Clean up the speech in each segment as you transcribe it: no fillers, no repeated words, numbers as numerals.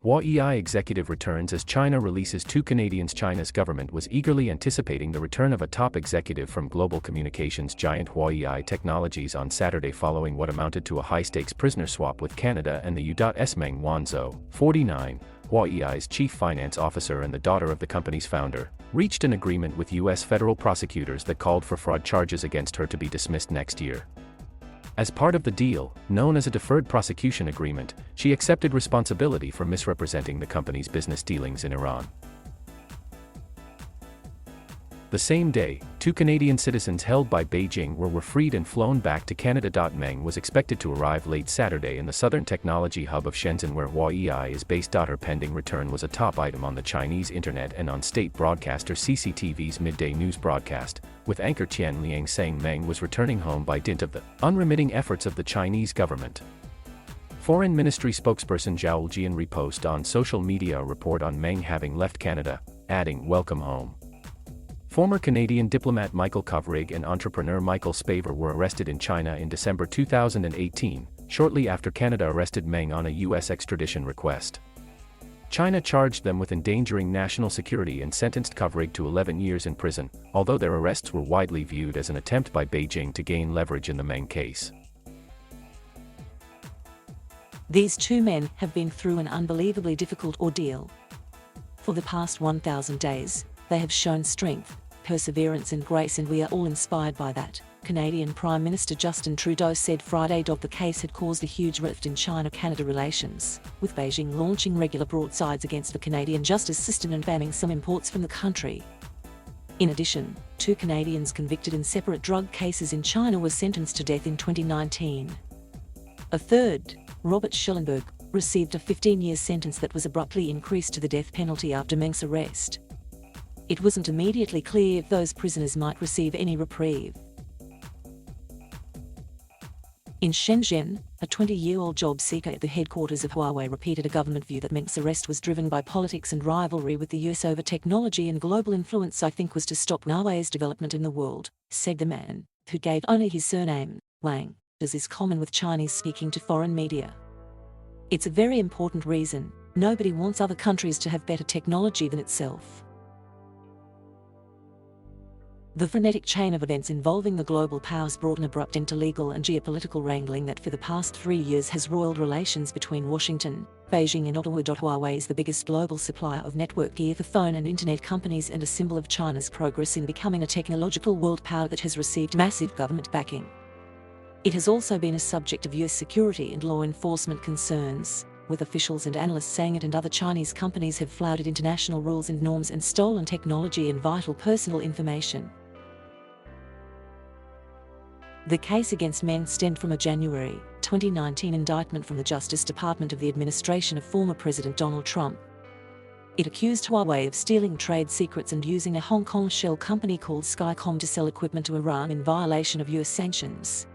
Huawei executive returns as China releases two Canadians. China's government was eagerly anticipating the return of a top executive from global communications giant Huawei Technologies on Saturday following what amounted to a high-stakes prisoner swap with Canada and the U.SMeng Wanzhou, 49, Huawei's chief finance officer and the daughter of the company's founder, reached an agreement with U.S. federal prosecutors that called for fraud charges against her to be dismissed next year. As part of the deal, known as a deferred prosecution agreement, she accepted responsibility for misrepresenting the company's business dealings in Iran. The same day, two Canadian citizens held by Beijing were freed and flown back to Canada. Meng was expected to arrive late Saturday in the southern technology hub of Shenzhen where Huawei is based. Her pending return was a top item on the Chinese internet and on state broadcaster CCTV's midday news broadcast, with anchor Tian Liang saying Meng was returning home by dint of the unremitting efforts of the Chinese government. Foreign Ministry spokesperson Zhao Jian reposted on social media a report on Meng having left Canada, adding, "Welcome home." Former Canadian diplomat Michael Kovrig and entrepreneur Michael Spavor were arrested in China in December 2018, shortly after Canada arrested Meng on a U.S. extradition request. China charged them with endangering national security and sentenced Kovrig to 11 years in prison, although their arrests were widely viewed as an attempt by Beijing to gain leverage in the Meng case. These two men have been through an unbelievably difficult ordeal. For the past 1,000 days, they have shown strength, perseverance and grace, and we are all inspired by that, Canadian Prime Minister Justin Trudeau said Friday. The case had caused a huge rift in China-Canada relations, with Beijing launching regular broadsides against the Canadian justice system and banning some imports from the country. In addition, two Canadians convicted in separate drug cases in China were sentenced to death in 2019. A third, Robert Schellenberg, received a 15-year sentence that was abruptly increased to the death penalty after Meng's arrest. It wasn't immediately clear if those prisoners might receive any reprieve. In Shenzhen, a 20-year-old job seeker at the headquarters of Huawei repeated a government view that Meng's arrest was driven by politics and rivalry with the US over technology and global influence. "I think was to stop Huawei's development in the world," said the man, who gave only his surname, Wang, as is common with Chinese speaking to foreign media. "It's a very important reason. Nobody wants other countries to have better technology than itself." The frenetic chain of events involving the global powers brought an abrupt end to legal and geopolitical wrangling that for the past 3 years has roiled relations between Washington, Beijing and Ottawa. Huawei is the biggest global supplier of network gear for phone and internet companies and a symbol of China's progress in becoming a technological world power that has received massive government backing. It has also been a subject of US security and law enforcement concerns, with officials and analysts saying it and other Chinese companies have flouted international rules and norms and stolen technology and vital personal information. The case against Meng stemmed from a January 2019 indictment from the Justice Department of the administration of former President Donald Trump. It accused Huawei of stealing trade secrets and using a Hong Kong shell company called Skycom to sell equipment to Iran in violation of US sanctions.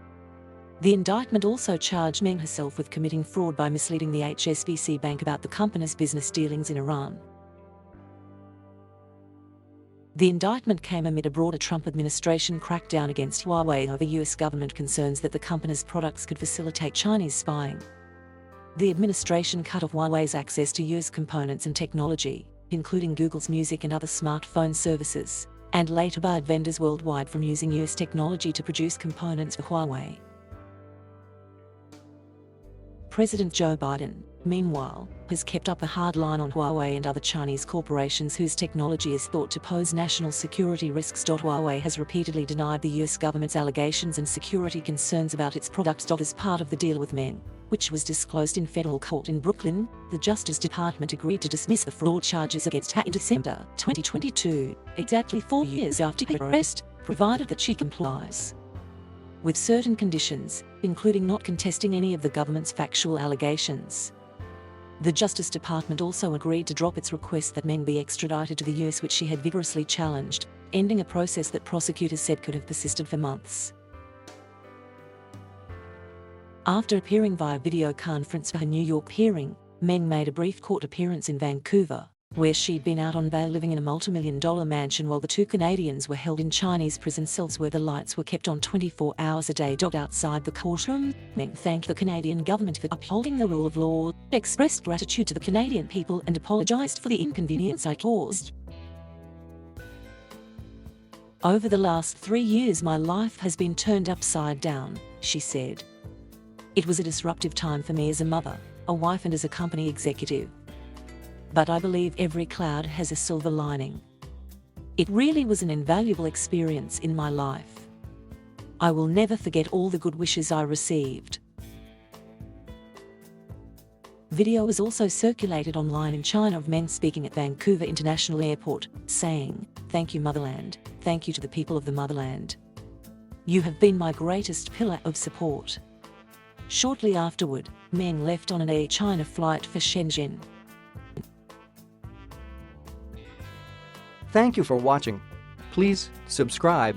The indictment also charged Meng herself with committing fraud by misleading the HSBC Bank about the company's business dealings in Iran. The indictment came amid a broader Trump administration crackdown against Huawei over US government concerns that the company's products could facilitate Chinese spying. The administration cut off Huawei's access to US components and technology, including Google's music and other smartphone services, and later barred vendors worldwide from using US technology to produce components for Huawei. President Joe Biden, meanwhile, has kept up a hard line on Huawei and other Chinese corporations whose technology is thought to pose national security risks. Huawei has repeatedly denied the US government's allegations and security concerns about its products. As part of the deal with Meng, which was disclosed in federal court in Brooklyn, the Justice Department agreed to dismiss the fraud charges against her in December 2022, exactly 4 years after her arrest, provided that she complies with certain conditions, including not contesting any of the government's factual allegations. The Justice Department also agreed to drop its request that Meng be extradited to the US, which she had vigorously challenged, ending a process that prosecutors said could have persisted for months. After appearing via video conference for her New York hearing, Meng made a brief court appearance in Vancouver, where she'd been out on bail living in a multi-million-dollar mansion while the two Canadians were held in Chinese prison cells where the lights were kept on 24 hours a day. Outside the courtroom, Meng thanked the Canadian government for upholding the rule of law, expressed gratitude to the Canadian people and apologized for the inconvenience I caused. "Over the last 3 years my life has been turned upside down," she said. "It was a disruptive time for me as a mother, a wife and as a company executive. But I believe every cloud has a silver lining. It really was an invaluable experience in my life. I will never forget all the good wishes I received." Video was also circulated online in China of Meng speaking at Vancouver International Airport, saying, "Thank you, Motherland. Thank you to the people of the motherland. You have been my greatest pillar of support." Shortly afterward, Meng left on an Air China flight for Shenzhen. Thank you for watching. Please subscribe